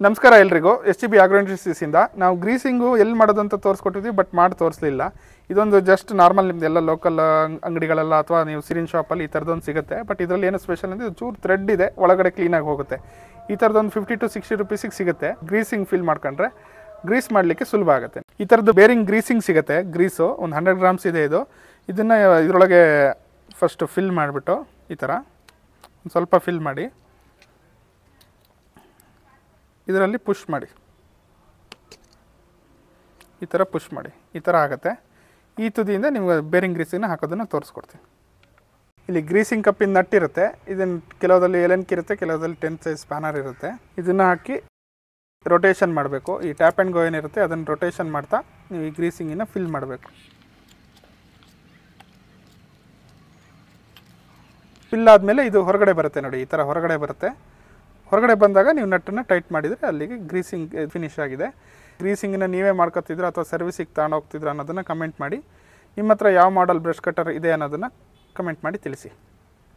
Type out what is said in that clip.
ನಮಸ್ಕಾರ ಎಲ್ರಿಗೂ SGB agro industries ಇಂದ ನಾವು ಗ್ರೀಸಿಂಗು ಎಲ್ಲಿ ಮಾಡೋದು ಅಂತ ತೋರಿಸ್ಕೊಟ್ಟಿದ್ವಿ ಬಟ್ ಮಾಡಿ ತೋರಿಸಲಿಲ್ಲ. ಇದೊಂದು ಜಸ್ಟ್ ನಾರ್ಮಲ್ ನಿಮ್ಮದೆಲ್ಲ ಲೋಕಲ್ ಅಂಗಡಿಗಳೆಲ್ಲ ಅಥವಾ ನೀವು ಸಿರಿನ್ ಶಾಪಲ್ಲಿ ಈ ಥರದೊಂದು ಸಿಗುತ್ತೆ. ಬಟ್ ಇದರಲ್ಲಿ ಏನು ಸ್ಪೆಷಲ್ ಅಂದರೆ ಚೂರು ಥ್ರೆಡ್ ಇದೆ, ಒಳಗಡೆ ಕ್ಲೀನಾಗಿ ಹೋಗುತ್ತೆ. ಈ ಥರದೊಂದು 50 to 60 ರೂಪೀಸಿಗೆ ಸಿಗುತ್ತೆ. ಗ್ರೀಸಿಂಗ್ ಫಿಲ್ ಮಾಡ್ಕೊಂಡ್ರೆ ಗ್ರೀಸ್ ಮಾಡಲಿಕ್ಕೆ ಸುಲಭ ಆಗುತ್ತೆ. ಈ ಥರದ್ದು ಬೇರಿಂಗ್ ಗ್ರೀಸಿಂಗ್ ಸಿಗುತ್ತೆ. ಗ್ರೀಸು ಒಂದು 100 ಗ್ರಾಮ್ಸ್ ಇದೆ ಇದು. ಇದನ್ನು ಇದರೊಳಗೆ ಫಸ್ಟ್ ಫಿಲ್ ಮಾಡಿಬಿಟ್ಟು ಈ ಥರ ಒಂದು ಸ್ವಲ್ಪ ಫಿಲ್ ಮಾಡಿ ಇದರಲ್ಲಿ ಪುಷ್ ಮಾಡಿ, ಈ ಥರ ಪುಷ್ ಮಾಡಿ, ಈ ಥರ ಆಗುತ್ತೆ. ಈ ತುದಿಯಿಂದ ನಿಮ್ಗೆ ಬೇರಿಂಗ್ ಗ್ರೀಸಿಂಗ್ನ ಹಾಕೋದನ್ನು ತೋರಿಸ್ಕೊಡ್ತೀನಿ. ಇಲ್ಲಿ ಗ್ರೀಸಿಂಗ್ ಕಪ್ಪಿನ ನಟ್ ಇರುತ್ತೆ. ಇದನ್ನು ಕೆಲವದಲ್ಲಿ ಎಲೆನ್ಕಿ ಇರುತ್ತೆ, ಕೆಲವದಲ್ಲಿ 10 ಸೈಜ್ ಸ್ಪ್ಯಾನರ್ ಇರುತ್ತೆ. ಇದನ್ನು ಹಾಕಿ ರೊಟೇಷನ್ ಮಾಡಬೇಕು. ಈ ಟ್ಯಾಪ್ ಆ್ಯಂಡ್ ಗೋ ಏನಿರುತ್ತೆ ಅದನ್ನು ರೊಟೇಷನ್ ಮಾಡ್ತಾ ನೀವು ಈ ಗ್ರೀಸಿಂಗಿನ ಫಿಲ್ ಮಾಡಬೇಕು. ಫಿಲ್ ಆದಮೇಲೆ ಇದು ಹೊರಗಡೆ ಬರುತ್ತೆ ನೋಡಿ, ಈ ಥರ ಹೊರಗಡೆ ಬರುತ್ತೆ. ಹೊರಗಡೆ ಬಂದಾಗ ನೀವು ನಟ್ಟನ್ನು ಟೈಟ್ ಮಾಡಿದರೆ ಅಲ್ಲಿಗೆ ಗ್ರೀಸಿಂಗ್ ಫಿನಿಶ್ ಆಗಿದೆ. ಗ್ರೀಸಿಂಗನ್ನ ನೀವೇ ಮಾಡ್ಕೊತಿದ್ರೆ ಅಥವಾ ಸರ್ವಿಸಿಗೆ ತಗೊಂಡೋಗ್ತಿದ್ರೆ ಅನ್ನೋದನ್ನು ಕಮೆಂಟ್ ಮಾಡಿ. ನಿಮ್ಮ ಹತ್ರ ಯಾವ ಮಾಡೆಲ್ ಬ್ರಷ್ ಕಟ್ಟರ್ ಇದೆ ಅನ್ನೋದನ್ನು ಕಮೆಂಟ್ ಮಾಡಿ ತಿಳಿಸಿ.